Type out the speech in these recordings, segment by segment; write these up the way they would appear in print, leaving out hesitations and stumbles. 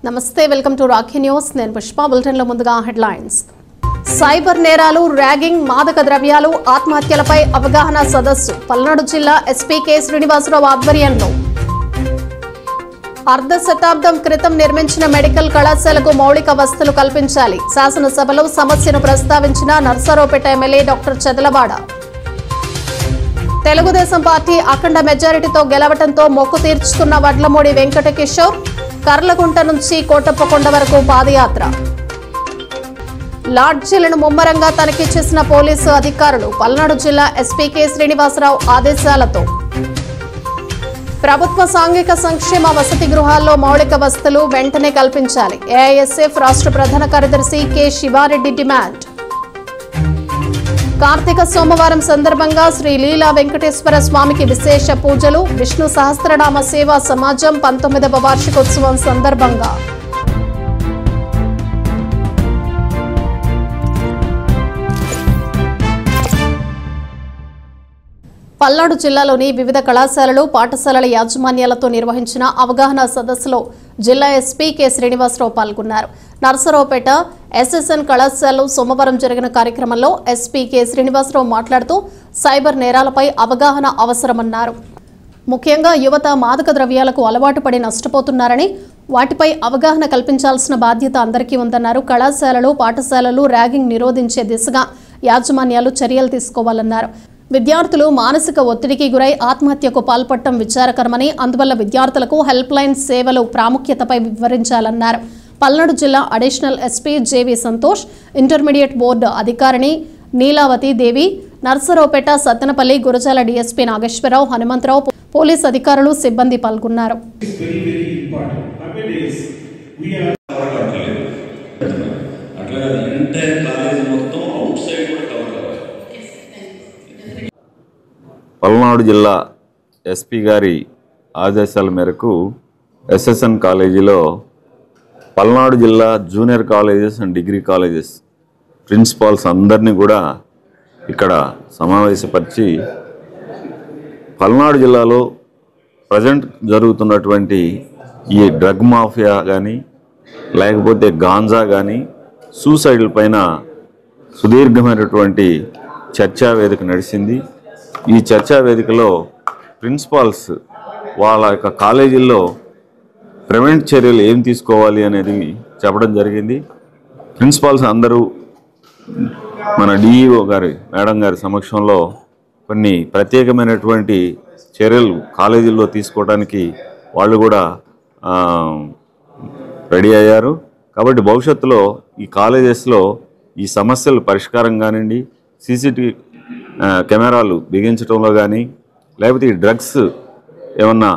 నమస్తే welcome to Rakhi news నేను Pushpa bulletin లో ముందుగా హెడ్లైన్స్ సైబర్ నేరాలు ర్యాగింగ్ మాదక ద్రవ్యాలు ఆత్మహత్యలపై అవగాహన సదస్సు పల్నాడు జిల్లా ఎస్పీ కె శ్రీనివాసరావు ఆధ్వర్యంలో అర్ధ శతాబ్దం క్రితం నిర్మించిన మెడికల్ కళాశాలకు మౌలిక వసతులు కల్పించాలి శాసనసభలో సమస్యను ప్రస్తావించిన Narasaraopet MLA doctor Chedalavada Telugu Desam party అఖండ మెజారిటీతో గెలవడంతో మొక్కు తీర్చుకున్న వడ్లమూడి వెంకట కిషోర్ కర్లగుంట నుంచి కోటప్పకొండ వరకు పాదయాత్ర లాడ్జీలను ముమ్మరంగా తనిఖీ చేసిన పోలీసు అధికారులు పల్నాడు జిల్లా ఎస్పీ కె శ్రీనివాసరావు ఆదేశాలతో ప్రభుత్వ సాంఘిక సంక్షేమ వసతి గృహాల్లో మౌలిక వసతులు వెంటనే కల్పించాలి ఏఐఎస్ఎఫ్ రాష్ట్ర ప్రధాన కార్యదర్శి కె శివారెడ్డి డిమాండ్ కార్తీక సోమవారం సందర్భంగా శ్రీ లీలా వెంకటేశ్వర స్వామికి విశేష పూజలు విష్ణు సహస్రనామ సేవా సమాజం 19వ వార్షికోత్సవం సందర్భంగా పల్నాడు జిల్లాలోని వివిధ కళాశాలలు పాఠశాలల యాజమాన్యాలతో నిర్వహించిన అవగాహన సదస్సులో జిల్లా ఎస్పీ కె శ్రీనివాసరావు పాల్గొన్నారు నర్సరావుపేట ఎస్ఎస్ఎన్ కళాశాలలో సోమవారం జరిగిన కార్యక్రమంలో ఎస్పీ కె శ్రీనివాసరావు మాట్లాడుతూ సైబర్ నేరాలపై అవగాహన అవసరమన్నారు ముఖ్యంగా యువత మాదక ద్రవ్యాలకు అలవాటు పడి నష్టపోతున్నారని వాటిపై అవగాహన కల్పించాల్సిన బాధ్యత అందరికీ ఉందన్నారు కళాశాలలు పాఠశాలలు ర్యాగింగ్ నిరోధించే దిశగా యాజమాన్యాలు చర్యలు తీసుకోవాలన్నారు విద్యార్థులు మానసిక ఒత్తిడికి గురై ఆత్మహత్యకు పాల్పడటం విచారకరమని అందువల్ల విద్యార్థులకు హెల్ప్ లైన్ సేవలు ప్రాముఖ్యతపై వివరించాలన్నారు పల్నాడు జిల్లా additional SP J V Santosh intermediate board అధికారిని నీలావతి దేవి నర్సరావుపేట సత్తెనపల్లి గురజాల డీఎస్పీ నాగేశ్వరరావు హనుమంతరావు పోలీస్ అధికారులు సిబ్బంది పాల్గొన్నారు పల్నాడు జిల్లా ఎస్పీ గారి ఆదేశాల మేరకు ఎస్ఎస్ఎన్ కాలేజీలో పల్నాడు జిల్లా junior colleges and degree colleges principals అందరినీ కూడా ఇక్కడ సమావేశపరిచి పల్నాడు జిల్లాలో ప్రజెంట్ జరుగుతున్నటువంటి ఈ డ్రగ్ మాఫియా కానీ లేకపోతే గాంజా కానీ సూసైడ్ల పైన సుదీర్ఘమైనటువంటి చర్చా వేదిక నడిచింది ఈ చర్చా వేదికలో ప్రిన్సిపాల్స్ వాళ్ళ యొక్క కాలేజీల్లో ప్రివెంట్ చర్యలు ఏం తీసుకోవాలి అనేది చెప్పడం జరిగింది ప్రిన్సిపాల్స్ అందరూ మన డిఈఓ గారి మేడం గారి సమక్షంలో కొన్ని ప్రత్యేకమైనటువంటి చర్యలు కాలేజీల్లో తీసుకోవడానికి వాళ్ళు కూడా రెడీ అయ్యారు కాబట్టి భవిష్యత్తులో ఈ కాలేజెస్లో ఈ సమస్యలు పరిష్కారం కానివ్వండి సీసీటీవీ కెమెరాలు బిగించడంలో కానీ లేకపోతే ఈ డ్రగ్స్ ఏమన్నా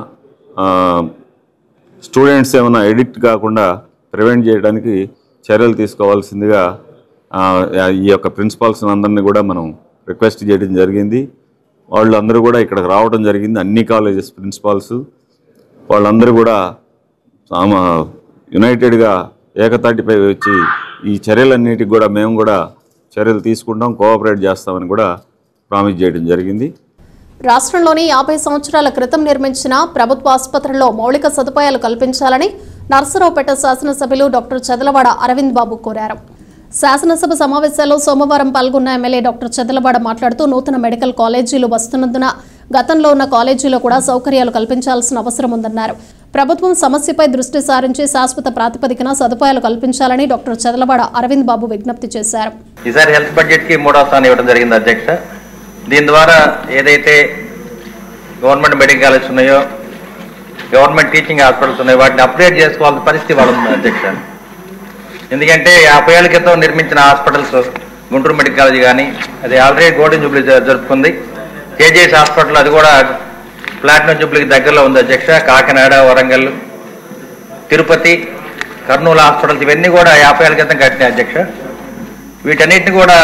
స్టూడెంట్స్ ఏమన్నా ఎడిక్ట్ కాకుండా ప్రివెంట్ చేయడానికి చర్యలు తీసుకోవాల్సిందిగా ఈ యొక్క ప్రిన్సిపాల్స్ అందరినీ కూడా మనం రిక్వెస్ట్ చేయడం జరిగింది వాళ్ళందరూ కూడా ఇక్కడికి రావడం జరిగింది అన్ని కాలేజెస్ ప్రిన్సిపాల్స్ వాళ్ళందరూ కూడా యునైటెడ్గా ఏకతాటిపై వచ్చి ఈ చర్యలన్నిటికి కూడా మేము కూడా చర్యలు తీసుకుంటాం కోఆపరేట్ చేస్తామని కూడా ప్రామిస్ చేయడం జరిగింది రాష్ట్రంలోని 50 సంవత్సరాల క్రితం నిర్మించిన ప్రభుత్వ ఆసుపత్రుల్లో మౌలిక సదుపాయాలు కల్పించాలని నర్సరావుపేట శాసనసభ్యులు డాక్టర్ చెదలవాడ అరవింద్ బాబు కోరారు శాసనసభ సమావేశాల్లో సోమవారం పాల్గొన్న ఎమ్మెల్యే డాక్టర్ చెదలవాడ మాట్లాడుతూ నూతన మెడికల్ కాలేజీలు వస్తున్నందున గతంలో ఉన్న కాలేజీలో కూడా సౌకర్యాలు కల్పించాల్సిన అవసరం ఉందన్నారు ప్రభుత్వం సమస్యపై దృష్టి సారించి శాశ్వత ప్రాతిపదికన సదుపాయాలు కల్పించాలని డాక్టర్ చెదలవాడ అరవింద్ బాబు విజ్ఞప్తి చేశారు ఈసారి హెల్త్ బడ్జెట్ కి 3వ స్థానం ఇవ్వడం జరిగింది అధ్యక్ష దీని ద్వారా ఏదైతే గవర్నమెంట్ మెడికల్ కాలేజ్ ఉన్నాయో గవర్నమెంట్ టీచింగ్ హాస్పిటల్స్ ఉన్నాయో వాటిని అప్గ్రేడ్ చేసుకోవాల్సిన పరిస్థితి వాళ్ళు ఉంది అధ్యక్ష ఎందుకంటే 50 ఏళ్ల క్రితం నిర్మించిన హాస్పిటల్స్ గుంటూరు మెడికల్ కాలేజ్ కానీ అది ఆల్రెడీ గోల్డెన్ జూబ్లీ జరుపుకుంది కేజీఎస్ హాస్పిటల్ అది కూడా ప్లాటినం జూబ్లీకి దగ్గరలో ఉంది అధ్యక్ష కాకినాడ వరంగల్ తిరుపతి కర్నూలు హాస్పిటల్స్ ఇవన్నీ కూడా 50 ఏళ్ల క్రితం కట్టినాయి అధ్యక్ష వీటన్నిటిని కూడా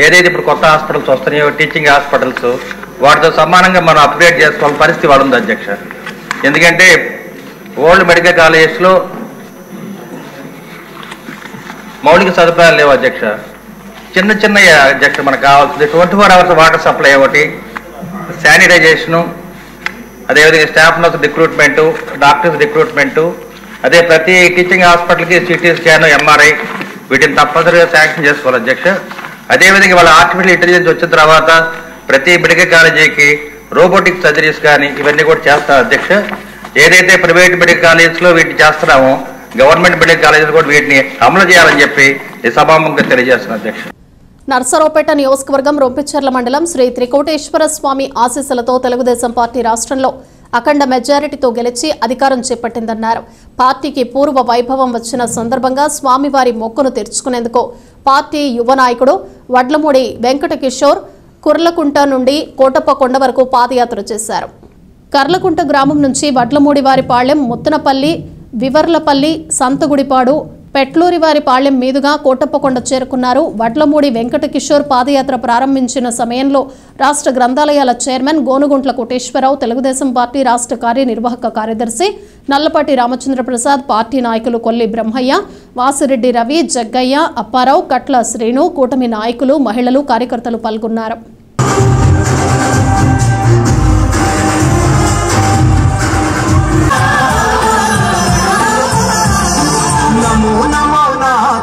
ఏదైతే ఇప్పుడు కొత్త హాస్పిటల్స్ వస్తున్నాయో టీచింగ్ హాస్పిటల్స్ వాటితో సమానంగా మనం అప్గ్రేడ్ చేసుకోవాల్సిన పరిస్థితి వాళ్ళు ఉంది అధ్యక్ష ఎందుకంటే ఓల్డ్ మెడికల్ కాలేజెస్లో మౌలిక సదుపాయాలు లేవు అధ్యక్ష చిన్న చిన్న అధ్యక్ష మనకు కావాల్సింది 24 hours వాటర్ సప్లై ఒకటి శానిటైజేషను అదేవిధంగా staff nurse recruitment doctors recruitment అదే ప్రతి టీచింగ్ హాస్పిటల్కి సిటీ స్కాన్, ఎంఆర్ఐ వీటిని తప్పనిసరిగా శాంక్షన్ చేసుకోవాలి అధ్యక్ష. అదేవిధంగా వాళ్ళ ఆర్టిఫిషియల్ ఇంటెలిజెన్స్ వచ్చిన తర్వాత ప్రతి మెడికల్ కాలేజీకి రోబోటిక్ సర్జరీస్ కానీ ఇవన్నీ కూడా చేస్తారు అధ్యక్ష. ఏదైతే ప్రైవేట్ మెడికల్ కాలేజెస్లో వీటిని చేస్తున్నామో గవర్నమెంట్ మెడికల్ కాలేజీలు కూడా వీటిని అమలు చేయాలని చెప్పి ఈ సభాముఖంగా తెలియజేస్తున్నారు అధ్యక్ష. నర్సరావుపేట నియోజకవర్గం రొంపిచెర్ల మండలం శ్రీ త్రికోటేశ్వర స్వామి ఆశీస్సులతో తెలుగుదేశం పార్టీ రాష్ట్రంలో అఖండ మెజారిటీతో గెలిచి అధికారం చేపట్టిందన్నారు. పార్టీకి పూర్వ వైభవం వచ్చిన సందర్భంగా స్వామివారి మొక్కును తీర్చుకునేందుకు పార్టీ యువ నాయకుడు వడ్లమూడి వెంకట కిషోర్ కుర్లకుంట నుండి కోటప్పకొండ వరకు పాదయాత్ర చేశారు. కర్లకుంట గ్రామం నుంచి వడ్లమూడివారిపాళ్లెం, ముత్తనపల్లి, వివర్లపల్లి, సంతగుడిపాడు, పెట్లూరివారిపాళ్లెం మీదుగా కోటప్పకొండ చేరుకున్నారు. వడ్లమూడి వెంకట కిషోర్ పాదయాత్ర ప్రారంభించిన సమయంలో రాష్ట్ర గ్రంథాలయాల చైర్మన్ గోనుగుంట్ల కోటేశ్వరరావు, తెలుగుదేశం పార్టీ రాష్ట్ర కార్యనిర్వాహక కార్యదర్శి నల్లపాటి రామచంద్ర ప్రసాద్, పార్టీ నాయకులు కొల్లి బ్రహ్మయ్య, వాసిరెడ్డి రవి, జగ్గయ్య, అప్పారావు, కట్ల శ్రీను, కూటమి నాయకులు, మహిళలు, కార్యకర్తలు పాల్గొన్నారు.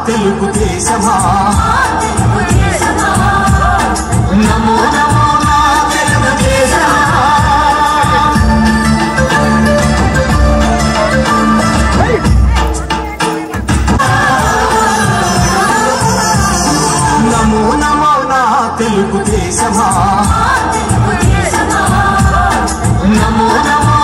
తెలుగు దేశమా నమో నమో నా తెలుగు దేశమా నమో నమో నా తెలుగు దేశమా నమో నమో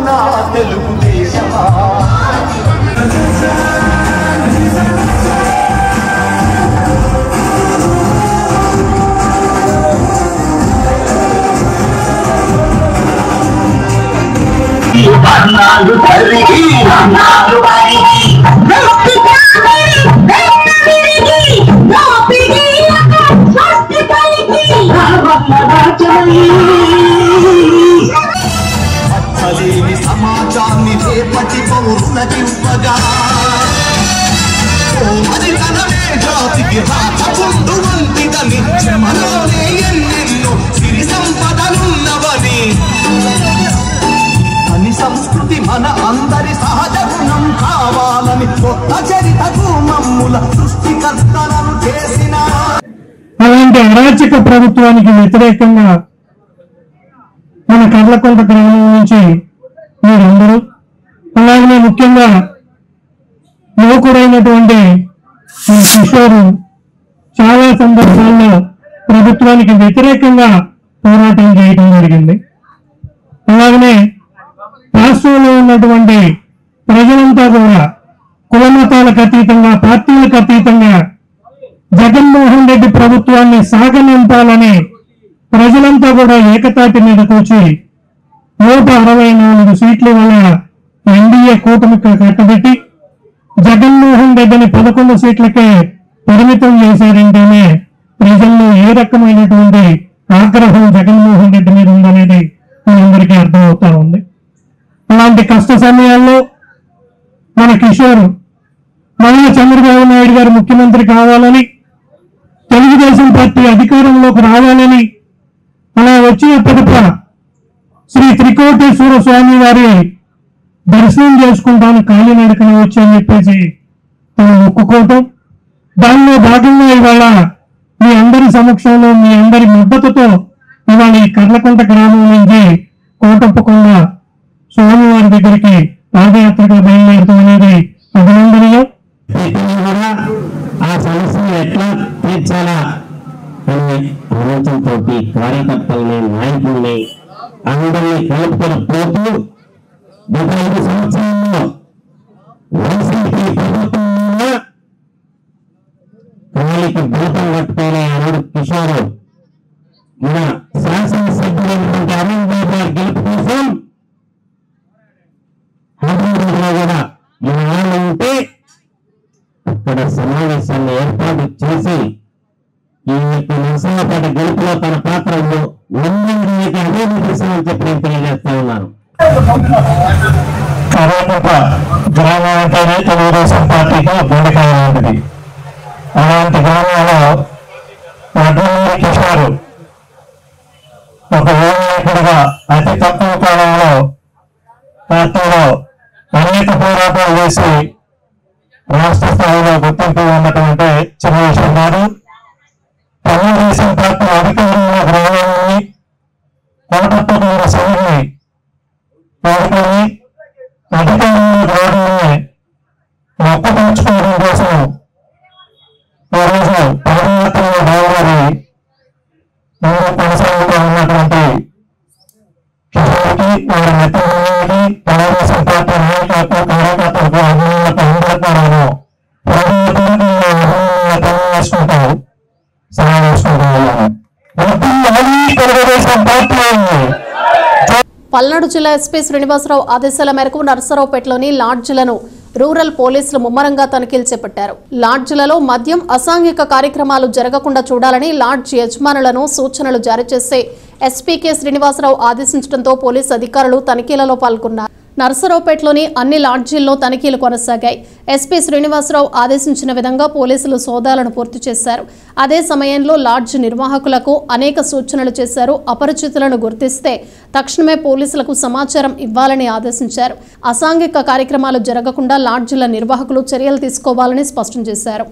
నా తెలుగు దేశమా నాలు తల్లికి నాలు వారికి అచ్చలేని సమాజాన్ని రేపటి పౌరులకివ్వగా అది తనమే జాతికి రాచకుండు వంటిదని చెమలోనే ఎన్నెన్నో సిరి సంపదలున్నవని అని సంస్కృతి మన అందరి సహజ గుణం కావాలని కొత్త చరితకు మమ్ముల సృష్టికర్తలను చేసిన అలాంటి అరాచక ప్రభుత్వానికి వ్యతిరేకంగా మన కర్లకొండ గ్రామం నుంచి మీరందరూ, అలాగే ముఖ్యంగా యువకుడైనటువంటి కిషోర్ చాలా సందర్భాల్లో ప్రభుత్వానికి వ్యతిరేకంగా పోరాటం చేయడం జరిగింది. అలాగనే రాష్ట్రంలో ఉన్నటువంటి ప్రజలంతా కూడా కులమతాలకు అతీతంగా, పార్టీలకు అతీతంగా జగన్మోహన్ రెడ్డి ప్రభుత్వాన్ని సాగనింపాలని ప్రజలంతా కూడా ఏకతాటి మీద కూర్చి 164 సీట్ల వల్ల ఎన్డీఏ కూటమికి కట్టబెట్టి జగన్మోహన్ రెడ్డిని 11 సీట్లకే పరిమితం చేశారంటేనే ప్రజల్లో ఏ రకమైనటువంటి ఆగ్రహం జగన్మోహన్ రెడ్డి మీద ఉందనేది మనందరికీ అర్థమవుతా ఉంది. అలాంటి కష్ట సమయాల్లో మన కిషోర్ మళ్ళీ చంద్రబాబు నాయుడు గారు ముఖ్యమంత్రి కావాలని, తెలుగుదేశం పార్టీ అధికారంలోకి రావాలని, అలా వచ్చిన పిదప శ్రీ త్రికోటేశ్వర స్వామి వారి దర్శనం చేసుకుంటాను కాలినడకన వచ్చి అని చెప్పేసి తను మొక్కుకోవటం, దానిలో భాగంగా ఇవాళ మీ అందరి సమక్షంలో, మీ అందరి మద్దతుతో ఇవాళ ఈ కర్లకుంట గ్రామం నుంచి కోటప్పకొండ స్వామివారి దగ్గరికి పాదయాత్రగా బయలుదేరటం అనేది అభినందనీయం. ఆ సమస్యను ఎట్లా తీర్చాలా అనే ఆలోచనతో కార్యకర్తల్ని, నాయకుల్ని అందరినీ కలుపుకొని పోతూ గత 5 సంవత్సరాల్లో వైసీపీ ప్రభుత్వంలో బలపం పట్టుకునే అరుడు కిషోర్ మన శాసనసభ్యులైనటువంటి అరుణ్ బాబు గారి గెలుపు కోసం హైదరాబాద్లో కూడా మన వాళ్ళు ఉంటే అక్కడ సమావేశాన్ని ఏర్పాటు చేసి ఈ యొక్క నరసరావుపేట గెలుపులో తన పాత్ర అభివృద్ధి చేశామని చెప్పి నేను తెలియజేస్తా ఉన్నాను. కర్ణాటక గ్రామాలంటేనే తెలుగుదేశం పార్టీకి గుండెకాయ లాంటిది. అలాంటి గ్రామంలో వడ్లమూరి కిషోర్ ఒక యువనాయకుడిగా అతి తక్కువ కాలంలో పార్టీలో అనేక పోరాటాలు చేసి రాష్ట్ర స్థాయిలో గుర్తింపు ఉన్నటువంటి చిన్న విషయం కాదు. తెలుగుదేశం పార్టీ అధికారంలో గ్రామాన్ని కోటప్ప సైన్ని పాడుకొని అధికారంలో రావడాన్ని మొక్కపరుచుకోవడం కోసం ఈరోజు పాదయాత్రలో రావాలి ముందు కొనసాగుతూ ఉన్నటువంటి కిషోర్కి వారి మిత్రులకి తెలుగుదేశం పార్టీ నాయకత్వ కార్యకర్తలకు అభిమానులకు అందరికీ తెలియజేసుకుంటూ సెలవు తెలుగుదేశం పార్టీ పల్నాడు జిల్లా ఎస్పీ శ్రీనివాసరావు ఆదేశాల మేరకు నర్సరావుపేటలోని లాడ్జ్లను రూరల్ పోలీసులు ముమ్మరంగా తనిఖీలు చేపట్టారు. లాడ్జ్లలో మద్యం అసాంఘిక కార్యక్రమాలు జరగకుండా చూడాలని లాడ్జ్ యజమానులను సూచనలు జారీ చేసే ఎస్పీ కె శ్రీనివాసరావు ఆదేశించడంతో పోలీసు అధికారులు తనిఖీలలో పాల్గొన్నారు. నర్సరావుపేటలోని అన్ని లాడ్జీల్లో తనిఖీలు కొనసాగాయి. ఎస్పీ శ్రీనివాసరావు ఆదేశించిన విధంగా పోలీసులు సోదాలను పూర్తి చేశారు. అదే సమయంలో లాడ్జ్ నిర్వాహకులకు అనేక సూచనలు చేశారు. అపరిచితులను గుర్తిస్తే తక్షణమే పోలీసులకు సమాచారం ఇవ్వాలని ఆదేశించారు. అసాంఘిక కార్యక్రమాలు జరగకుండా లాడ్జీల నిర్వాహకులు చర్యలు తీసుకోవాలని స్పష్టం చేశారు.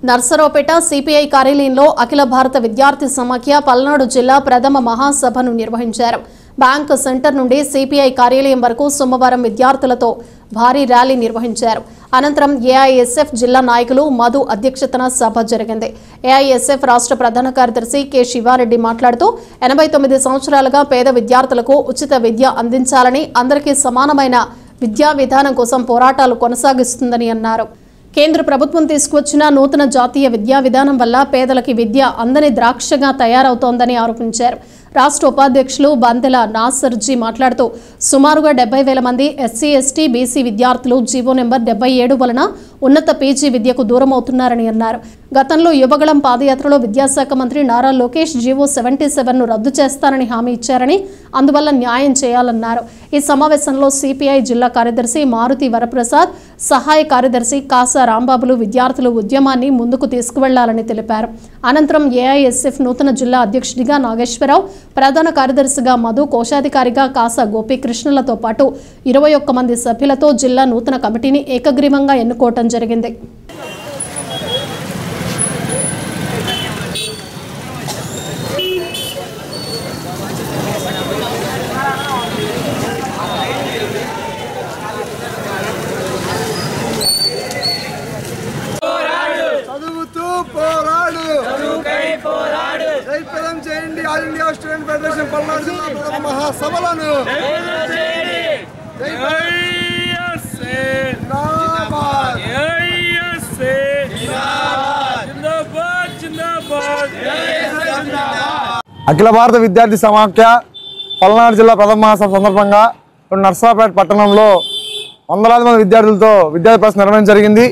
నర్సరావుపేట సిపిఐ కార్యాలయంలో అఖిల భారత విద్యార్థి సమాఖ్య పల్నాడు జిల్లా ప్రథమ మహాసభను నిర్వహించారు. బ్యాంక్ సెంటర్ నుండి సిపిఐ కార్యాలయం వరకు సోమవారం విద్యార్థులతో భారీ ర్యాలీ నిర్వహించారు. అనంతరం ఏఐఎస్ఎఫ్ జిల్లా నాయకులు మధు అధ్యక్షతన సభ జరిగింది. ఏఐఎస్ఎఫ్ రాష్ట్ర ప్రధాన కార్యదర్శి కె శివారెడ్డి మాట్లాడుతూ 89 సంవత్సరాలుగా పేద విద్యార్థులకు ఉచిత విద్య అందించాలని, అందరికీ సమానమైన విద్యా విధానం కోసం పోరాటాలు కొనసాగిస్తుందని అన్నారు. కేంద్ర ప్రభుత్వం తీసుకువచ్చిన నూతన జాతీయ విద్యా విధానం వల్ల పేదలకి విద్య అందని ద్రాక్షగా తయారవుతోందని ఆరోపించారు. రాష్ట్ర ఉపాధ్యక్షులు బందెల నాసర్జీ మాట్లాడుతూ సుమారుగా 70,000 మంది ఎస్సీ, ఎస్టీ, బీసీ విద్యార్థులు జీవో నెంబర్ 77 వలన ఉన్నత పీజీ విద్యకు దూరం అవుతున్నారని అన్నారు. గతంలో యువగళం పాదయాత్రలో విద్యాశాఖ మంత్రి నారా లోకేష్ జీవో 77ను రద్దు చేస్తారని హామీ ఇచ్చారని, అందువల్ల న్యాయం చేయాలన్నారు. ఈ సమావేశంలో సిపిఐ జిల్లా కార్యదర్శి మారుతి వరప్రసాద్, సహాయ కార్యదర్శి కాసా రాంబాబులు విద్యార్థులు ఉద్యమాన్ని ముందుకు తీసుకువెళ్లాలని తెలిపారు. అనంతరం ఏఐఎస్ఎఫ్ నూతన జిల్లా అధ్యక్షుడిగా నాగేశ్వరరావు, ప్రధాన కార్యదర్శిగా మధు, కోశాధికారిగా కాసా గోపీకృష్ణలతో పాటు 21 మంది సభ్యులతో జిల్లా నూతన కమిటీని ఏకగ్రీవంగా ఎన్నుకోవటం జరిగింది. జయప్రదం చేయండి all India student federation Palnadu జిల్లా ప్రథమ మహాసభలను. అఖిల భారత విద్యార్థి సమాఖ్య పల్నాడు జిల్లా ప్రథమ మహాసభ సందర్భంగా నర్సరావుపేట పట్టణంలో వందలాది మంది విద్యార్థులతో విద్యార్థి ప్రదర్శన నిర్వహించడం జరిగింది.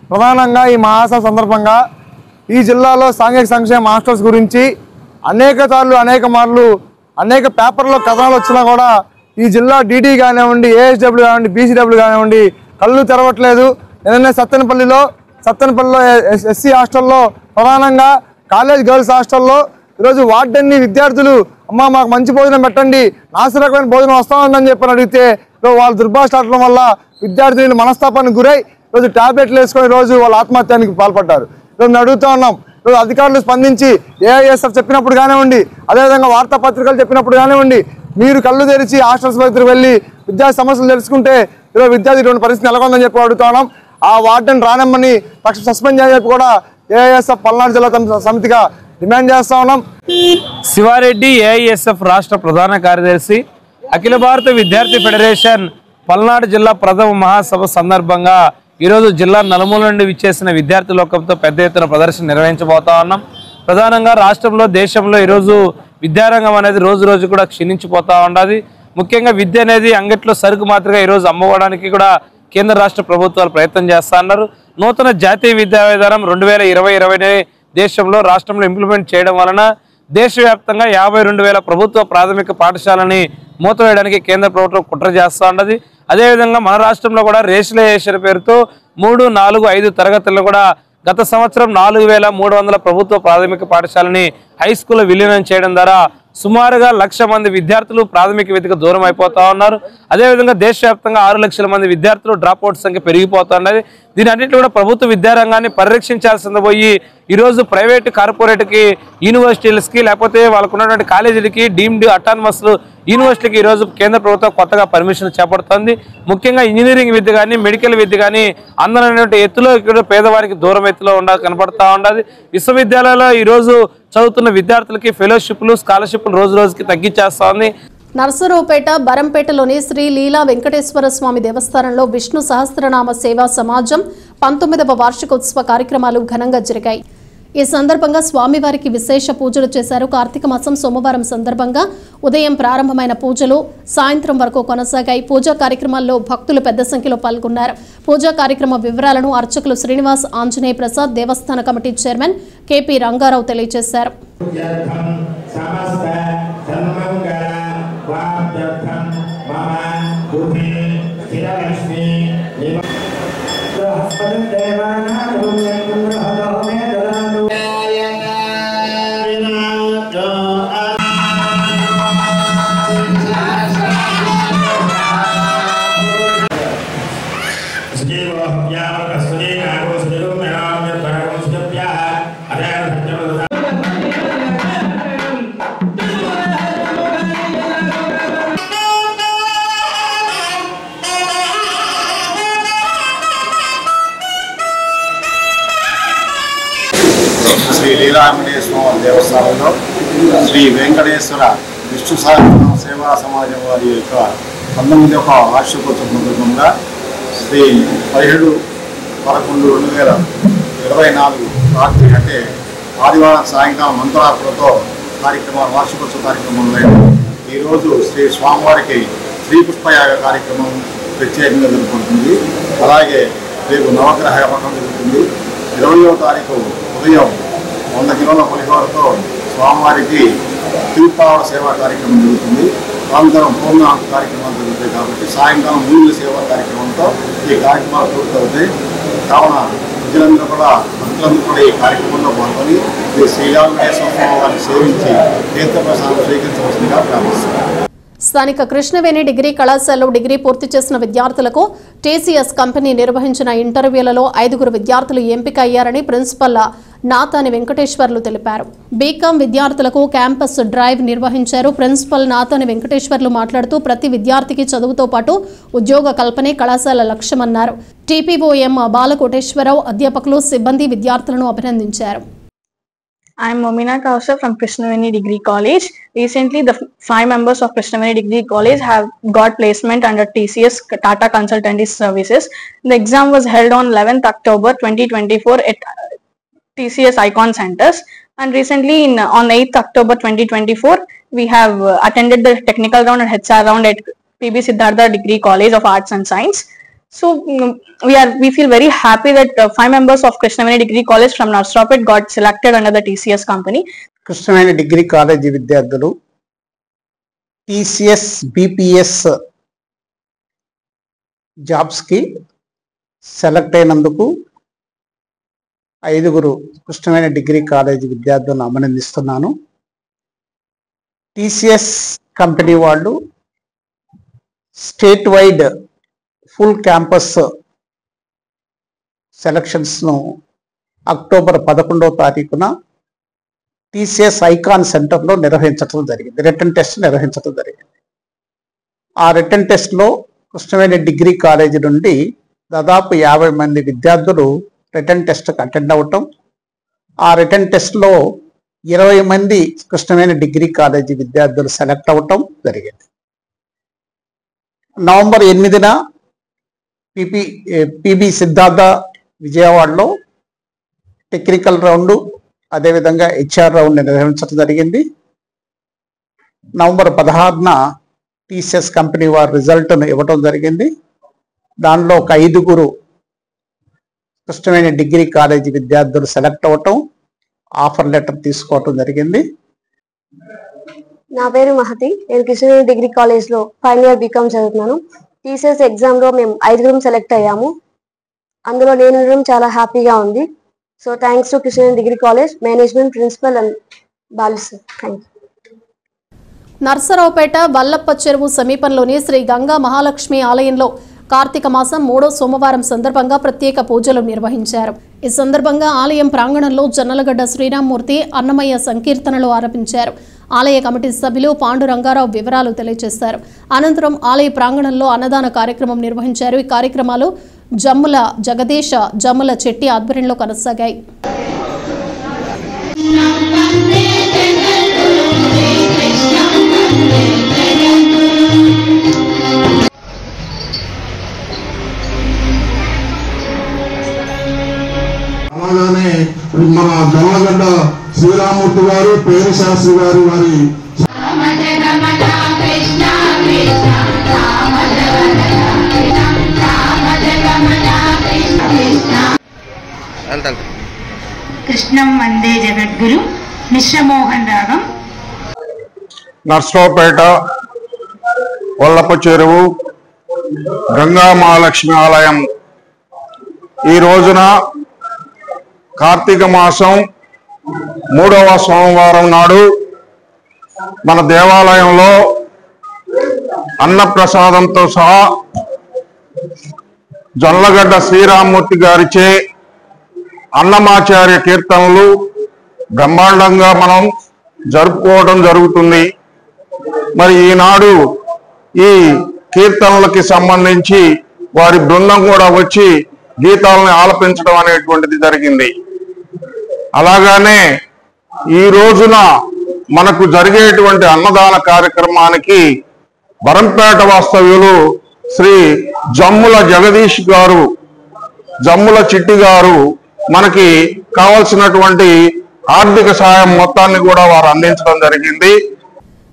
ప్రధానంగా ఈ మహాసభ సందర్భంగా ఈ జిల్లాలో సాంఘిక సంక్షేమ హాస్టల్స్ గురించి అనేక సార్లు అనేక పేపర్లో కథనాలు వచ్చినా కూడా ఈ జిల్లా డీడీ కానివ్వండి, ఏఎస్డబ్ల్యూ కానివ్వండి, బీసీడబ్ల్యూ కానివ్వండి కళ్ళు తెరవట్లేదు. ఏదైనా సత్తెనపల్లిలో ఎస్సీ హాస్టల్లో, ప్రధానంగా కాలేజ్ గర్ల్స్ హాస్టల్లో ఈరోజు వార్డెన్ని విద్యార్థులు అమ్మ మాకు మంచి భోజనం పెట్టండి, నాసి రకమైన భోజనం వస్తామని చెప్పని అడిగితే వాళ్ళు దుర్భాషలాడటం వల్ల విద్యార్థులు మనస్తాపానికి గురై ఈరోజు ట్యాబ్లెట్లు వేసుకొని ఈరోజు వాళ్ళు ఆత్మహత్యానికి పాల్పడ్డారు. మేము అడుగుతూ ఉన్నాం, ఈరోజు అధికారులు స్పందించి ఏఐఎస్ఎఫ్ చెప్పినప్పుడు కానివ్వండి, అదేవిధంగా వార్తాపత్రికలు చెప్పినప్పుడు కానివ్వండి, మీరు కళ్ళు తెరిచి హాస్టల్స్ దగ్గరికి వెళ్ళి విద్యార్థి సమస్యలు తెలుసుకుంటే ఈరోజు విద్యార్థి ఇటువంటి పరిస్థితి నెలకొందని చెప్పి అడుగుతా ఉన్నాం. ఆ వార్డెన్ రానమ్మని తక్షణ సస్పెండ్ చేయని చెప్పి కూడా ఏఐఎస్ఎఫ్ పల్నాడు జిల్లా సమితిగా డిమాండ్ చేస్తా ఉన్నాం. శివారెడ్డి ఏఐఎస్ఎఫ్ రాష్ట్ర ప్రధాన కార్యదర్శి. అఖిల భారత విద్యార్థి ఫెడరేషన్ పల్నాడు జిల్లా ప్రథమ మహాసభ సందర్భంగా ఈరోజు జిల్లా నలుమూల నుండి విచ్చేసిన విద్యార్థి లోకంతో పెద్ద ఎత్తున ప్రదర్శన నిర్వహించబోతా ఉన్నాం. ప్రధానంగా రాష్ట్రంలో దేశంలో ఈరోజు విద్యారంగం అనేది రోజు రోజు కూడా క్షీణించిపోతూ ఉన్నది. ముఖ్యంగా విద్య అనేది అంగట్లో సరుకు మాత్రమే ఈరోజు అమ్మడానికి కూడా కేంద్ర రాష్ట్ర ప్రభుత్వాలు ప్రయత్నం చేస్తూ ఉన్నారు. నూతన జాతీయ విద్యా విధానం 2020 దేశంలో రాష్ట్రంలో ఇంప్లిమెంట్ చేయడం వలన దేశవ్యాప్తంగా 52,000 ప్రభుత్వ ప్రాథమిక పాఠశాలని మూతవేయడానికి కేంద్ర ప్రభుత్వం కుట్ర చేస్తూ ఉన్నది. అదేవిధంగా మన రాష్ట్రంలో కూడా రేషనలైజేషన్ పేరుతో 3, 4, 5 తరగతుల్లో కూడా గత సంవత్సరం 4,300 ప్రభుత్వ ప్రాథమిక పాఠశాలని హై స్కూల్లో విలీనం చేయడం ద్వారా సుమారుగా 1,00,000 మంది విద్యార్థులు ప్రాథమిక విద్యకు దూరం అయిపోతా ఉన్నారు. అదేవిధంగా దేశవ్యాప్తంగా 6 లక్షల మంది విద్యార్థులు డ్రాప్అవుట్ సంఖ్య పెరిగిపోతున్నది. దీని అన్నింటిలో కూడా ప్రభుత్వ విద్యారంగాన్ని పరిరక్షించాల్సింది పోయి ఈరోజు ప్రైవేటు కార్పొరేట్కి యూనివర్సిటీలకి లేకపోతే వాళ్ళకు ఉన్నటువంటి కాలేజీలకి డీమ్డ్ అటానమస్ యూనివర్సిటీకి ఈరోజు కేంద్ర ప్రభుత్వం కొత్తగా పర్మిషన్ చేపడుతుంది. ముఖ్యంగా ఇంజనీరింగ్ విద్య కానీ మెడికల్ విద్య కానీ అందరైనటువంటి ఎత్తులో ఇక్కడ పేదవారికి దూరం ఎత్తులో కనపడతా ఉండదు. విశ్వవిద్యాలయాల్లో ఈరోజు చదువుతున్న విద్యార్థులకి ఫెలోషిప్లు స్కాలర్షిప్లు రోజు రోజుకి తగ్గించేస్తా ఉంది. నర్సరావుపేట బరంపేటలోని శ్రీ లీలా వెంకటేశ్వర స్వామి దేవస్థానంలో విష్ణు సహస్రనామ సేవా సమాజం 19వ వార్షికోత్సవ కార్యక్రమాలు ఘనంగా జరిగాయి. ఈ సందర్భంగా స్వామివారికి విశేష పూజలు చేశారు. కార్తీక మాసం సోమవారం సందర్భంగా ఉదయం ప్రారంభమైన పూజలు సాయంత్రం వరకు కొనసాగాయి. పూజా కార్యక్రమాల్లో భక్తులు పెద్ద సంఖ్యలో పాల్గొన్నారు. పూజా కార్యక్రమ వివరాలను అర్చకులు శ్రీనివాస్ ఆంజనేయ ప్రసాద్, దేవస్థాన కమిటీ చైర్మన్ కేపీ రంగారావు తెలియజేశారు. శ్రీ లీలా వెంకటేశ్వర దేవస్థానంలో శ్రీ వెంకటేశ్వర విష్ణు సహస్రనామ సేవా సమాజం వారి యొక్క 19వ వార్షికోత్సవం సందర్భంగా శ్రీ 17/11/2024 రాత్రి అంటే ఆదివారం సాయంకాలం మంత్రార్పులతో వార్షికోత్సవ కార్యక్రమంలో ఈరోజు శ్రీ స్వామివారికి శ్రీ పుష్పయాగ కార్యక్రమం ప్రత్యేకంగా జరుగుతుంది. అలాగే రేపు నవగ్రహ పట్టణం జరుగుతుంది. 20వ తారీఖు ఉదయం 100 కిలోల పులిహోరతో స్వామివారికి తిరుపావడ సేవా కార్యక్రమం జరుగుతుంది. అనంతరం పూర్ణాహుతి కార్యక్రమాలు జరుగుతాయి. కాబట్టి సాయంకాలం మూల సేవా కార్యక్రమంతో ఈ కార్యక్రమాలు పూర్తవుతాయి. కావున ప్రజలందరూ కూడా భక్తులందరూ కూడా ఈ కార్యక్రమంలో పాల్గొని శ్రీలా వెంకటేశ్వర స్వామి వారిని సేవించి తీర్థప్రసాదం స్వీకరించవలసిందిగా ప్రార్థిస్తున్నారు. స్థానిక కృష్ణవేణి డిగ్రీ కళాశాలలో డిగ్రీ పూర్తి చేసిన విద్యార్థులకు టీసీఎస్ కంపెనీ నిర్వహించిన ఇంటర్వ్యూలలో 5 విద్యార్థులు ఎంపిక అయ్యారని ప్రిన్సిపల్ నాతాని వెంకటేశ్వర్లు తెలిపారు. బీకాం విద్యార్థులకు క్యాంపస్ డ్రైవ్ నిర్వహించారు. ప్రిన్సిపల్ నాతాని వెంకటేశ్వర్లు మాట్లాడుతూ ప్రతి విద్యార్థికి చదువుతో పాటు ఉద్యోగ కల్పనే కళాశాల లక్ష్యమన్నారు. టీపీఓఎం బాలకోటేశ్వరరావు అధ్యాపకులు సిబ్బంది విద్యార్థులను అభినందించారు. I am Momina Kausar from Krishnaveni Degree College. Recently, the 5 members of Krishnaveni Degree College have got placement under TCS Tata Consultancy Services. The exam was held on 11th October 2024 at TCS Icon Centers. And recently, on 8th October 2024, we have attended the technical round and HR round at PB Siddhartha Degree College of Arts and Science. So we feel very happy that 5 members of Krishnaveni Degree College from Narsapet got selected under the TCS company. Krishnaveni Degree College విద్యార్థులు TCS BPS jobs కి select అయినందుకు 5 Krishnaveni degree college విద్యార్థులను అభినందిస్తున్నాను. TCS company వాళ్ళు state wide full campus సెలక్షన్స్ను October 11వ తారీఖున TCS icon సెంటర్లో నిర్వహించడం జరిగింది. రిటన్ టెస్ట్ నిర్వహించడం జరిగింది. ఆ రిటన్ టెస్ట్లో కృష్ణవేణి డిగ్రీ కాలేజీ నుండి దాదాపు 50 మంది విద్యార్థులు రిటన్ టెస్ట్కి అటెండ్ అవటం, ఆ రిటన్ టెస్ట్లో 20 మంది కృష్ణవేణి డిగ్రీ కాలేజీ విద్యార్థులు సెలెక్ట్ అవటం జరిగింది. నవంబర్ 8న పిబి సిద్ధార్థ విజయవాడలో టెక్నికల్ రౌండ్ అదేవిధంగా హెచ్ఆర్ రౌండ్ నిర్వహించడం జరిగింది. నవంబర్ 16న టీసీఎస్ కంపెనీ వారి రిజల్ట్ను ఇవ్వటం జరిగింది. దానిలో ఒక 5గురు కృష్ణవేణి డిగ్రీ కాలేజీ విద్యార్థులు సెలెక్ట్ అవ్వటం, ఆఫర్ లెటర్ తీసుకోవటం జరిగింది. నా పేరు మహతి. నేను కృష్ణవేణి డిగ్రీ కాలేజ్లో ఫైనల్ ఇయర్ బీకామ్ చదువుతున్నాను. టీసీఎస్ ఎగ్జామ్లో మేము 5గురం సెలెక్ట్ అయ్యాము. అందులో నేను ఉండడం చాలా హ్యాపీగా ఉంది. So thanks to Krishnaveni degree college management, principal and Balu sir. Thank you. Narasaraopet Vallappa చెరువు సమీపంలోని శ్రీ గంగా మహాలక్ష్మి ఆలయంలో కార్తీక మాసం 3వ సోమవారం సందర్భంగా ప్రత్యేక పూజలు నిర్వహించారు. ఈ సందర్భంగా ఆలయం ప్రాంగణంలో జన్నలగడ్డ శ్రీరామ్మూర్తి అన్నమయ్య సంకీర్తనలు ఆరంభించారు. ఆలయ కమిటీ సభ్యులు పాండురంగారావు వివరాలు తెలియజేశారు. అనంతరం ఆలయ ప్రాంగణంలో అన్నదాన కార్యక్రమం నిర్వహించారు. ఈ కార్యక్రమాలు జమ్ముల జగదీశ, జమ్ముల చెట్టి ఆధ్వర్యంలో కొనసాగాయి. అలాగే మన జమ్మలగడ్డ శ్రీరామూర్తి గారు, పేరు శాస్త్రి గారు వారి కృష్ణం వందే జగద్గురు మిశ్రమోహన్ రాగం. నర్సరావుపేట వల్లప్ప చెరువు గంగా మహాలక్ష్మి ఆలయం ఈ రోజున కార్తీక మాసం 3వ సోమవారం నాడు మన దేవాలయంలో అన్నప్రసాదంతో సహా జొన్నలగడ్డ శ్రీరామ్మూర్తి గారిచే అన్నమాచార్య కీర్తనలు బ్రహ్మాండంగా మనం జరుపుకోవడం జరుగుతుంది. మరి ఈనాడు ఈ కీర్తనలకి సంబంధించి వారి బృందం కూడా వచ్చి గీతాలను ఆలపించడం అనేటువంటిది జరిగింది. అలాగానే ఈ రోజున మనకు జరిగేటువంటి అన్నదాన కార్యక్రమానికి వరంపేట వాస్తవ్యులు శ్రీ జమ్ముల జగదీష్ గారు, జమ్ముల చిట్టి గారు మనకి కావలసినటువంటి ఆర్థిక సాయం మొత్తాన్ని కూడా వారు అందించడం జరిగింది.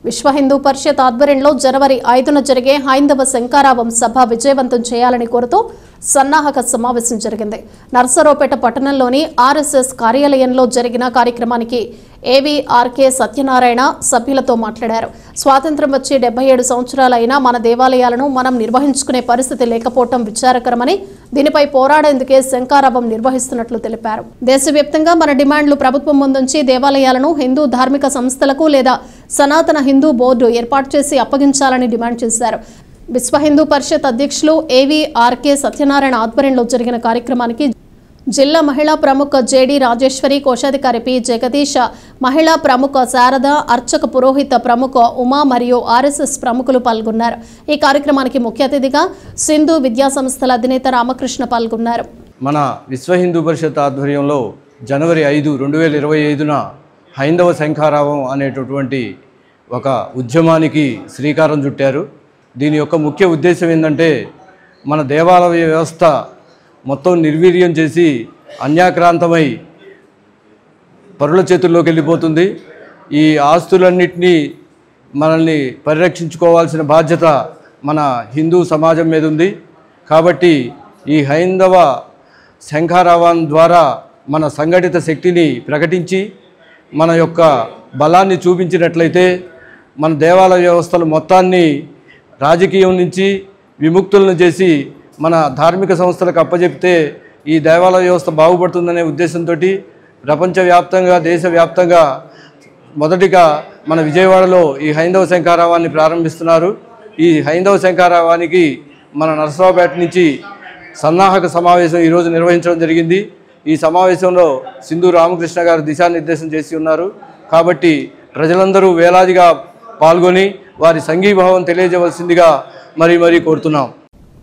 విశ్వ హిందూ పరిషత్ ఆధ్వర్యంలో జనవరి 5న జరిగే హైందవ శంకారావం సభ విజయవంతం చేయాలని కోరుతూ సన్నాహక సమావేశం జరిగింది. నర్సరావుపేట పట్టణంలోని ఆర్ఎస్ఎస్ కార్యాలయంలో జరిగిన కార్యక్రమానికి ఏవీఆర్కే సత్యనారాయణ సభ్యులతో మాట్లాడారు. స్వాతంత్ర్యం వచ్చి 77 సంవత్సరాలైనా మన దేవాలయాలను మనం నిర్వహించుకునే పరిస్థితి లేకపోవడం విచారకరమని, దీనిపై పోరాడేందుకే శంకారావం నిర్వహిస్తున్నట్లు తెలిపారు. దేశవ్యాప్తంగా మన డిమాండ్లు ప్రభుత్వం ముందుంచి దేవాలయాలను హిందూ ధార్మిక సంస్థలకు లేదా సనాతన హిందూ బోర్డు ఏర్పాటు చేసి అప్పగించాలని డిమాండ్ చేశారు. విశ్వ హిందూ పరిషత్ అధ్యక్షులు ఏవీఆర్కే సత్యనారాయణ ఆధ్వర్యంలో జరిగిన కార్యక్రమానికి జిల్లా మహిళా ప్రముఖ జేడి రాజేశ్వరి, కోశాధికారి పి జగదీష్, మహిళా ప్రముఖ శారద, అర్చక పురోహిత ప్రముఖ ఉమా మరియు ఆర్ఎస్ఎస్ ప్రముఖులు పాల్గొన్నారు. ఈ కార్యక్రమానికి ముఖ్య అతిథిగా సింధు విద్యా సంస్థల అధినేత రామకృష్ణ పాల్గొన్నారు. మన విశ్వ హిందూ పరిషత్ ఆధ్వర్యంలో జనవరి 5, 2025న హైందవ శంఖారావం అనేటటువంటి ఒక ఉద్యమానికి శ్రీకారం చుట్టారు. దీని యొక్క ముఖ్య ఉద్దేశం ఏంటంటే మన దేవాలయ వ్యవస్థ మొత్తం నిర్వీర్యం చేసి అన్యాక్రాంతమై పరుల చేతుల్లోకి వెళ్ళిపోతుంది. ఈ ఆస్తులన్నింటినీ మనల్ని పరిరక్షించుకోవాల్సిన బాధ్యత మన హిందూ సమాజం మీద ఉంది. కాబట్టి ఈ హైందవ శంఖారావం ద్వారా మన సంఘటిత శక్తిని ప్రకటించి మన యొక్క బలాన్ని చూపించినట్లయితే మన దేవాలయ వ్యవస్థలు మొత్తాన్ని రాజకీయం నుంచి విముక్తులను చేసి మన ధార్మిక సంస్థలకు అప్పచెప్తే ఈ దేవాలయ వ్యవస్థ బాగుపడుతుందనే ఉద్దేశంతో ప్రపంచవ్యాప్తంగా, దేశవ్యాప్తంగా మొదటిగా మన విజయవాడలో ఈ హైందవ శంఖారావాన్ని ప్రారంభిస్తున్నారు. ఈ హైందవ శంఖారావానికి మన నర్సరావుపేట నుంచి సన్నాహక సమావేశం ఈరోజు నిర్వహించడం జరిగింది. ఈ సమావేశంలో సింధు రామకృష్ణ గారు దిశానిర్దేశం చేసి ఉన్నారు. కాబట్టి ప్రజలందరూ వేలాదిగా పాల్గొని వారి సంఘీభావం తెలియజేయవలసిందిగా మరీ కోరుతున్నాం.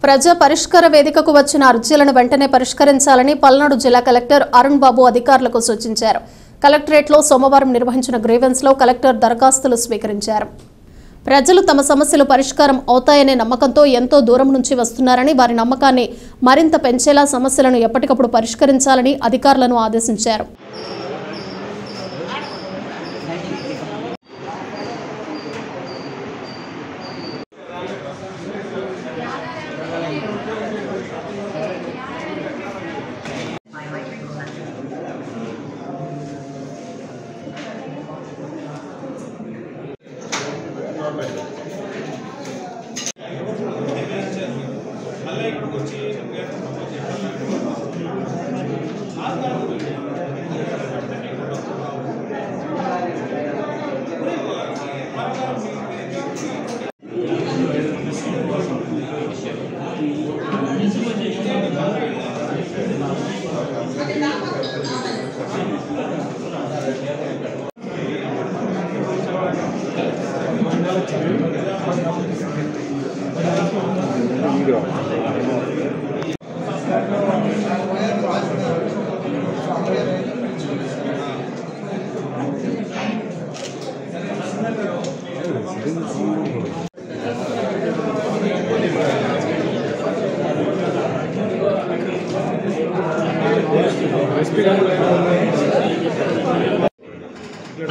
ప్రజా పరిష్కార వేదికకు వచ్చిన అర్జీలను వెంటనే పరిష్కరించాలని పల్నాడు జిల్లా కలెక్టర్ అరుణ్ బాబు అధికారులకు సూచించారు. కలెక్టరేట్లో సోమవారం నిర్వహించిన గ్రీవెన్స్లో కలెక్టర్ దరఖాస్తులు స్వీకరించారు. ప్రజలు తమ సమస్యలు పరిష్కారం అవుతాయనే నమ్మకంతో ఎంతో దూరం నుంచి వస్తున్నారని, వారి నమ్మకాన్ని మరింత పెంచేలా సమస్యలను ఎప్పటికప్పుడు పరిష్కరించాలని అధికారులను ఆదేశించారు.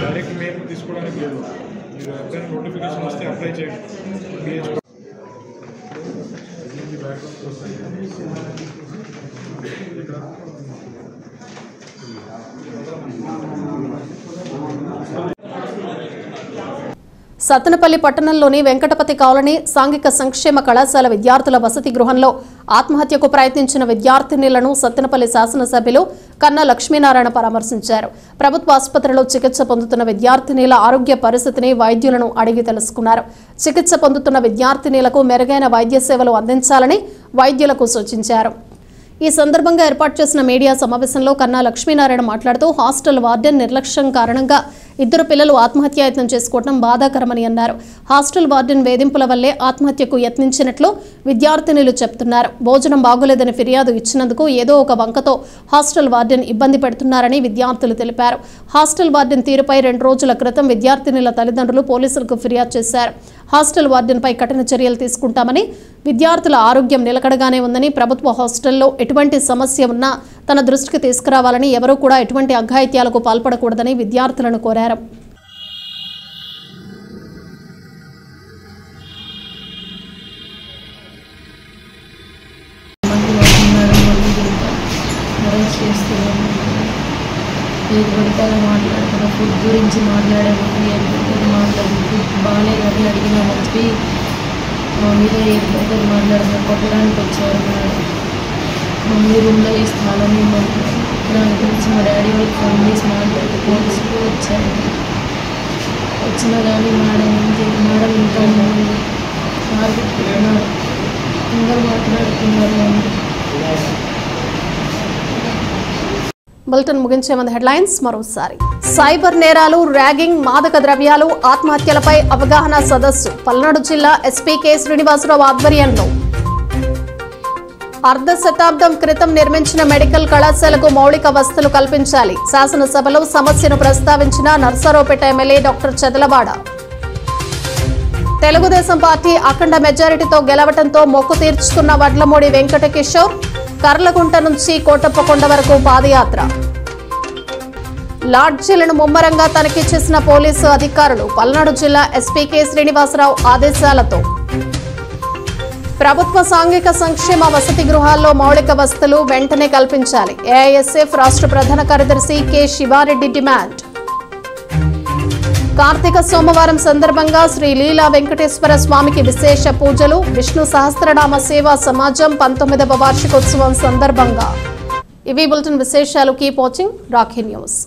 డైరెక్ట్ మెయిల్ తీసుకోవడానికి లేదు. మీరు ఎప్పుడైనా నోటిఫికేషన్ వస్తే అప్లై చేయండి. సత్తెనపల్లి పట్టణంలోని వెంకటపతి కాలనీ సాంఘిక సంక్షేమ కళాశాల విద్యార్థుల వసతి గృహంలో ఆత్మహత్యకు ప్రయత్నించిన విద్యార్థినులను సత్తెనపల్లి శాసనసభ్యులు కన్నా లక్ష్మీనారాయణ పరామర్శించారు. ప్రభుత్వ ఆసుపత్రిలో చికిత్స పొందుతున్న విద్యార్థినుల ఆరోగ్య పరిస్థితిని వైద్యులను అడిగి తెలుసుకున్నారు. చికిత్స పొందుతున్న విద్యార్థినులకు మెరుగైన వైద్య సేవలు అందించాలని వైద్యులకు సూచించారు. ఈ సందర్భంగా ఏర్పాటు చేసిన మీడియా సమావేశంలో కన్నా లక్ష్మీనారాయణ మాట్లాడుతూ హాస్టల్ వార్డెన్ నిర్లక్ష్యం కారణంగా 2 పిల్లలు ఆత్మహత్యాయత్నం చేసుకోవడం బాధాకరమని అన్నారు. హాస్టల్ వార్డెన్ వేధింపుల వల్లే ఆత్మహత్యకు యత్నించినట్లు విద్యార్థినులు చెప్తున్నారు. భోజనం బాగోలేదని ఫిర్యాదు ఇచ్చినందుకు ఏదో ఒక వంకతో హాస్టల్ వార్డెన్ ఇబ్బంది పెడుతున్నారని విద్యార్థులు తెలిపారు. హాస్టల్ వార్డెన్ తీరుపై 2 రోజుల క్రితం విద్యార్థినుల తల్లిదండ్రులు పోలీసులకు ఫిర్యాదు చేశారు. హాస్టల్ వార్డెన్పై కఠిన చర్యలు తీసుకుంటామని, విద్యార్థుల ఆరోగ్యం నిలకడగానే ఉందని, ప్రభుత్వ హాస్టల్లో ఎటువంటి సమస్య ఉన్నా తన దృష్టికి తీసుకురావాలని, ఎవరూ కూడా ఎటువంటి అఘాయిత్యాలకు పాల్పడకూడదని విద్యార్థులను కోరారు. ఏది పడితే మాట్లాడుతున్నా, ఫుడ్ గురించి మాట్లాడామని, ఫుడ్ బాగాలేదని అడిగినామని చెప్పి మా మీద ఏది పడితే మాట్లాడుతున్నా, కొట్టడానికి వచ్చారు. మమ్మీ రూమ్లో ఈ స్థానం ఇవ్వమంటున్నారు. దాని గురించి మా డాడీ వాళ్ళకి ఫోన్ చేసి మాట్లాడితే పోలీసులు వచ్చారు. వచ్చినా కానీ మేడం ఇంకా టార్గెట్ పెట్టినారు, అందరూ మాట్లాడుతున్నారు. బులెటిన్ ముగించే ముందు హెడ్లైన్స్ మరోసారి. సైబర్ నేరాలు, ర్యాగింగ్, మాదక ద్రవ్యాలు, ఆత్మహత్యలపై అవగాహన సదస్సు పల్నాడు జిల్లా ఎస్పీ కె శ్రీనివాసరావు ఆధ్వర్యంలో. అర్ధ శతాబ్దం క్రితం నిర్మించిన మెడికల్ కళాశాలకు మౌలిక వసతులు కల్పించాలి. శాసనసభలో సమస్యను ప్రస్తావించిన Narasaraopet MLA doctor Chedalavada. Telugu Desam party అఖండ మెజారిటీతో గెలవడంతో మొక్కు తీర్చుకున్న వడ్లమూడి వెంకట కిషోర్. కర్లగుంట నుంచి కోటప్పకొండ వరకు పాదయాత్ర. లాడ్జీలను ముమ్మరంగా తనిఖీ చేసిన పోలీసు అధికారులు. పల్నాడు జిల్లా ఎస్పీ కె శ్రీనివాసరావు ఆదేశాలతో. ప్రభుత్వ సాంఘిక సంక్షేమ వసతి గృహాల్లో మౌలిక వసతులు వెంటనే కల్పించాలి. ఏఐఎస్ఎఫ్ రాష్ట్ర ప్రధాన కార్యదర్శి కె శివారెడ్డి డిమాండ్. కార్తీక సోమవారం సందర్భంగా శ్రీ లీలా వెంకటేశ్వర స్వామికి విశేష పూజలు. విష్ణు సహస్రనామ సేవా సమాజం 19వ వార్షికోత్సవం సందర్భంగా. ఇవి బులెటిన్ విశేషాలు. Keep watching Rakhi news.